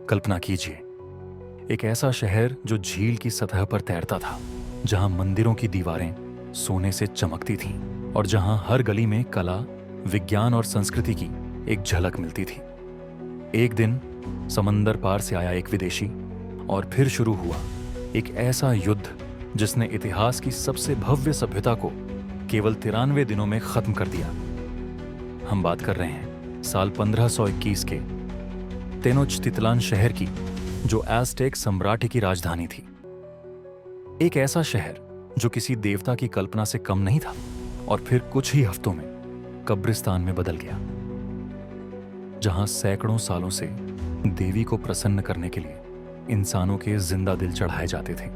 कल्पना कीजिए, एक ऐसा शहर जो झील की सतह पर तैरता था, जहां मंदिरों की दीवारें सोने से चमकती थीं और जहां हर गली में कला, विज्ञान और संस्कृति की एक झलक मिलती थी। एक दिन समंदर पार से आया एक विदेशी और फिर शुरू हुआ एक ऐसा युद्ध जिसने इतिहास की सबसे भव्य सभ्यता को केवल 93 दिनों में खत्म कर दिया। हम बात कर रहे हैं साल 1521 के तेनोच्टितलान शहर की, जो एज़टेक साम्राज्य की राजधानी थी। एक ऐसा शहर जो किसी देवता की कल्पना से कम नहीं था और फिर कुछ ही हफ्तों में कब्रिस्तान में बदल गया, जहां सैकड़ों सालों से देवी को प्रसन्न करने के लिए इंसानों के जिंदा दिल चढ़ाए जाते थे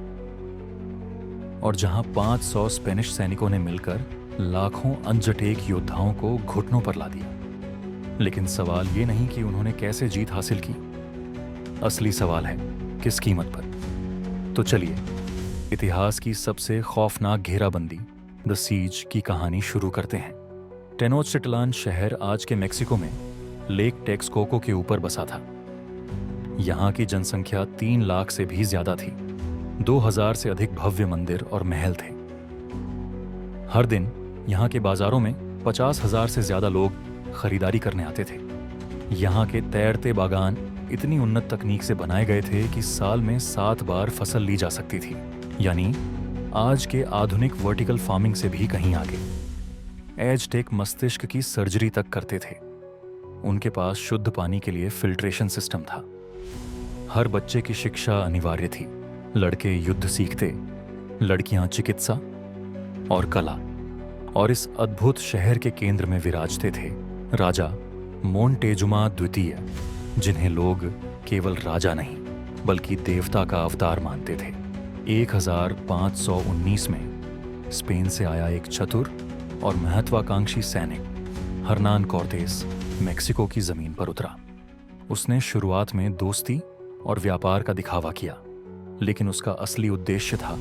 और जहां 500 स्पेनिश सैनिकों ने मिलकर लाखों अनजटेक योद्धाओं को घुटनों पर ला दिया। लेकिन सवाल ये नहीं कि उन्होंने कैसे जीत हासिल की, असली सवाल है किस कीमत पर। तो चलिए इतिहास की सबसे खौफनाक घेराबंदी, द सीज की कहानी शुरू करते हैं। टेनोच्टिटलान शहर आज के मेक्सिको में लेक टेक्सकोको के ऊपर बसा था। यहाँ की जनसंख्या 3 लाख से भी ज्यादा थी। 2000 से अधिक भव्य मंदिर और महल थे। हर दिन यहाँ के बाजारों में 50,000 से ज्यादा लोग खरीदारी करने आते थे। यहाँ के तैरते बागान इतनी उन्नत तकनीक से बनाए गए थे कि साल में 7 बार फसल ली जा सकती थी, यानी आज के आधुनिक वर्टिकल फार्मिंग से भी कहीं आगे। एज़टेक मस्तिष्क की सर्जरी तक करते थे। उनके पास शुद्ध पानी के लिए फिल्ट्रेशन सिस्टम था। हर बच्चे की शिक्षा अनिवार्य थी। लड़के युद्ध सीखते, लड़कियां चिकित्सा और कला। और इस अद्भुत शहर के केंद्र में विराजते थे राजा मोंटेजुमा द्वितीय, जिन्हें लोग केवल राजा नहीं बल्कि देवता का अवतार मानते थे। 1519 में स्पेन से आया एक चतुर और महत्वाकांक्षी सैनिक हर्नान कॉर्तेस मेक्सिको की जमीन पर उतरा। उसने शुरुआत में दोस्ती और व्यापार का दिखावा किया, लेकिन उसका असली उद्देश्य था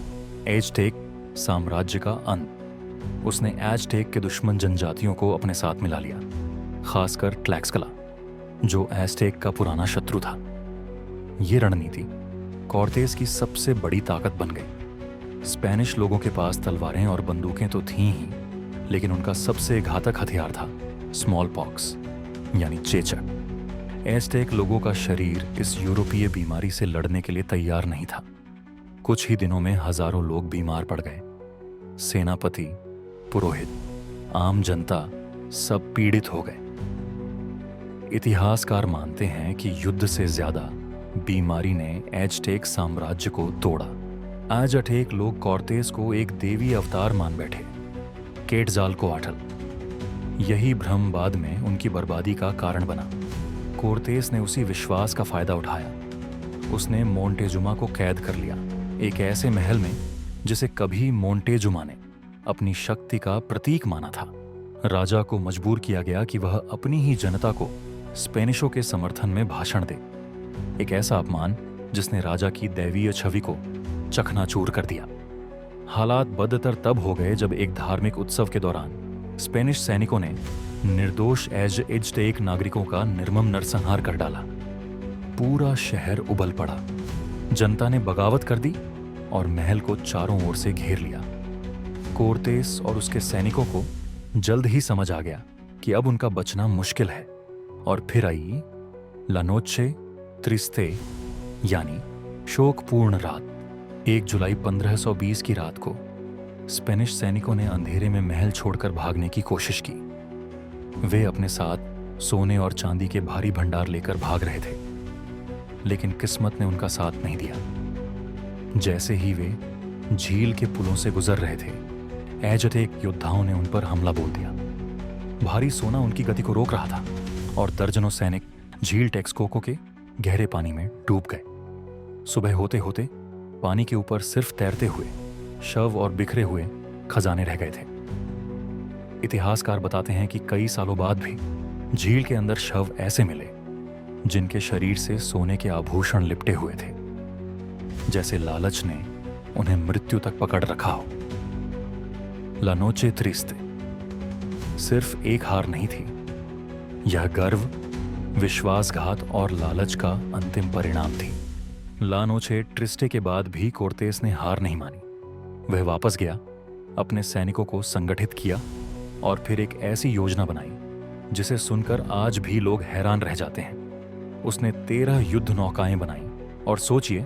एज़टेक साम्राज्य का अंत। उसने एज़टेक के दुश्मन जनजातियों को अपने साथ मिला लिया, खासकर ट्लैक्सकला, जो एज़टेक का पुराना शत्रु था। ये रणनीति कॉर्तेस की सबसे बड़ी ताकत बन गई। स्पेनिश लोगों के पास तलवारें और बंदूकें तो थीं ही, लेकिन उनका सबसे घातक हथियार था स्मॉल पॉक्स, यानी चेचक। एज़टेक लोगों का शरीर इस यूरोपीय बीमारी से लड़ने के लिए तैयार नहीं था। कुछ ही दिनों में हजारों लोग बीमार पड़ गए। सेनापति, पुरोहित, आम जनता सब पीड़ित हो गए। इतिहासकार मानते हैं कि युद्ध से ज्यादा बीमारी ने एज़टेक साम्राज्य को तोड़ा। एज़टेक लोग कॉर्तेस को एक देवी अवतार मान बैठे, केटजालकोआटल। यही भ्रम बाद में उनकी बर्बादी का कारण बना। कॉर्तेस ने उसी विश्वास का फायदा उठाया। उसने मोंटेजुमा को कैद कर लिया, एक ऐसे महल में जिसे कभी मोंटेजुमा ने अपनी शक्ति का प्रतीक माना था। राजा को मजबूर किया गया कि वह अपनी ही जनता को स्पेनिशों के समर्थन में भाषण दे, एक ऐसा अपमान जिसने राजा की दैवीय छवि को चकनाचूर कर दिया। हालात बदतर तब हो गए जब एक धार्मिक उत्सव के दौरान स्पेनिश सैनिकों ने निर्दोष एज़टेक नागरिकों का निर्मम नरसंहार कर डाला। पूरा शहर उबल पड़ा। जनता ने बगावत कर दी और महल को चारों ओर से घेर लिया। कॉर्तेस और उसके सैनिकों को जल्द ही समझ आ गया कि अब उनका बचना मुश्किल है। और फिर आई ला नोचे ट्रिस्टे, यानी शोकपूर्ण रात। 1 जुलाई 1520 की रात को स्पेनिश सैनिकों ने अंधेरे में महल छोड़कर भागने की कोशिश की। वे अपने साथ सोने और चांदी के भारी भंडार लेकर भाग रहे थे, लेकिन किस्मत ने उनका साथ नहीं दिया। जैसे ही वे झील के पुलों से गुजर रहे थे, एज़टेक योद्धाओं ने उन पर हमला बोल दिया। भारी सोना उनकी गति को रोक रहा था और दर्जनों सैनिक झील टेक्सकोको के गहरे पानी में डूब गए। सुबह होते होते पानी के ऊपर सिर्फ तैरते हुए शव और बिखरे हुए खजाने रह गए थे। इतिहासकार बताते हैं कि कई सालों बाद भी झील के अंदर शव ऐसे मिले जिनके शरीर से सोने के आभूषण लिपटे हुए थे, जैसे लालच ने उन्हें मृत्यु तक पकड़ रखा हो। ला नोचे ट्रिस्टे सिर्फ एक हार नहीं थी, यह गर्व, विश्वासघात और लालच का अंतिम परिणाम थी। ला नोचे ट्रिस्टे के बाद भी कोर्तेस ने हार नहीं मानी। वह वापस गया, अपने सैनिकों को संगठित किया और फिर एक ऐसी योजना बनाई जिसे सुनकर आज भी लोग हैरान रह जाते हैं। उसने 13 युद्ध नौकाएं बनाई और सोचिए,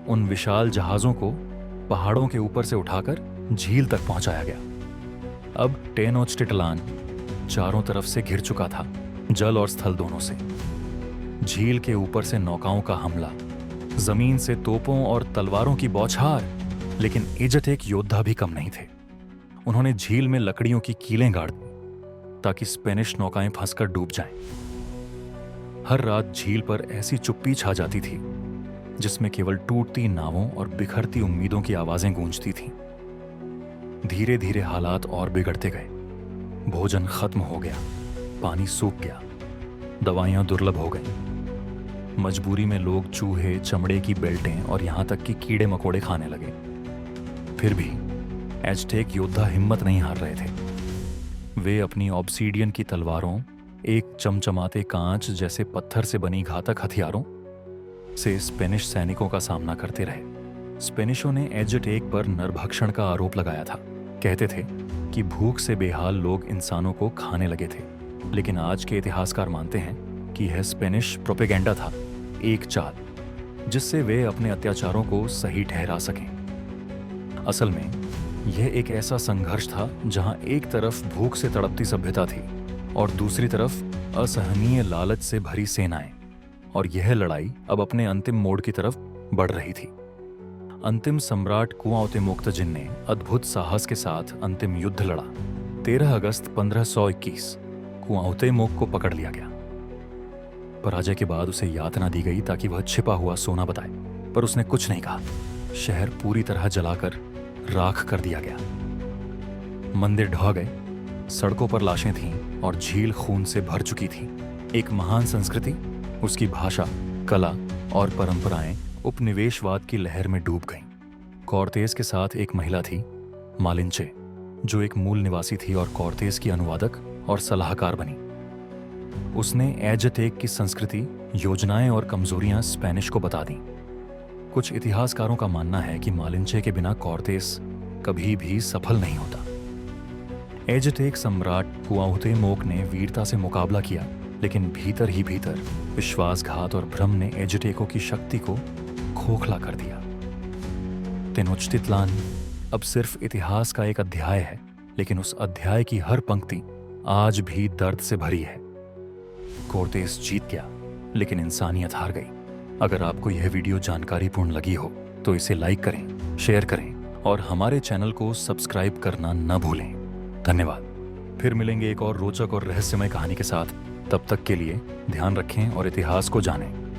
उन विशाल जहाज़ों को पहाड़ों के ऊपर से उठाकर झील तक पहुंचाया गया। अब टेनोच्टिटलान चारों तरफ से घिर चुका था, जल और स्थल दोनों से। झील के ऊपर से नौकाओं का हमला, जमीन से तोपों और तलवारों की बौछार, लेकिन एजटेक योद्धा भी कम नहीं थे। उन्होंने झील में लकड़ियों की कीलें गाड़ दी ताकि स्पेनिश नौकाएं फंसकर डूब जाएं। हर रात झील पर ऐसी चुप्पी छा जाती थी जिसमें केवल टूटती नावों और बिखरती उम्मीदों की आवाजें गूंजती थीं। धीरे धीरे हालात और बिगड़ते गए। भोजन खत्म हो गया, पानी सूख गया, दवाइयां दुर्लभ हो गईं। मजबूरी में लोग चूहे, चमड़े की बेल्टें और यहां तक कि कीड़े मकोड़े खाने लगे। फिर भी एज़टेक योद्धा हिम्मत नहीं हार रहे थे। वे अपनी ऑब्सीडियन की तलवारों, एक चमचमाते कांच जैसे पत्थर से बनी घातक हथियारों से स्पेनिश सैनिकों का सामना करते रहे। स्पेनिशों ने एज़टेक पर नरभक्षण का आरोप लगाया था। कहते थे कि भूख से बेहाल लोग इंसानों को खाने लगे थे, लेकिन आज के इतिहासकार मानते हैं कि यह स्पेनिश प्रोपेगेंडा था, एक चाल जिससे वे अपने अत्याचारों को सही ठहरा सकें। असल में यह एक ऐसा संघर्ष था जहां एक तरफ भूख से तड़पती सभ्यता थी और दूसरी तरफ असहनीय लालच से भरी सेनाएं, और यह लड़ाई अब अपने अंतिम मोड़ की तरफ बढ़ रही थी। अंतिम सम्राट कुआउतेमोक्तजिन ने अद्भुत साहस के साथ अंतिम युद्ध लड़ा। 13 अगस्त 1521 कुआउतेमोक को पकड़ लिया गया। पराजय के बाद उसे यातना दी गई ताकि वह छिपा हुआ सोना बताए, पर उसने कुछ नहीं कहा। शहर पूरी तरह जलाकर राख कर दिया गया। मंदिर ढह गए, सड़कों पर लाशें थीं और झील खून से भर चुकी थी। एक महान संस्कृति, उसकी भाषा, कला और परंपराएं उपनिवेशवाद की लहर में डूब गईं। कोर्तेस के साथ एक महिला थी, मालिंचे, जो एक मूल निवासी थी और कोर्तेस की अनुवादक और सलाहकार बनी। उसने एज़टेक की संस्कृति, योजनाएं और कमजोरियां स्पेनिश को बता दी। कुछ इतिहासकारों का मानना है कि मालिंचे के बिना कोर्तेस कभी भी सफल नहीं होता। एज़टेक सम्राट कुआउतेमोक ने वीरता से मुकाबला किया, लेकिन भीतर ही भीतर विश्वासघात और भ्रम ने एज़टेकों की शक्ति को खोखला कर दिया। टेनोच्टिटलान अब सिर्फ इतिहास का एक अध्याय है, लेकिन उस अध्याय की हर पंक्ति आज भी दर्द से भरी है। कोर्तेस जीत गया, लेकिन इंसानियत हार गई। अगर आपको यह वीडियो जानकारीपूर्ण लगी हो तो इसे लाइक करें, शेयर करें और हमारे चैनल को सब्सक्राइब करना न भूलें। धन्यवाद। फिर मिलेंगे एक और रोचक और रहस्यमय कहानी के साथ। तब तक के लिए ध्यान रखें और इतिहास को जानें।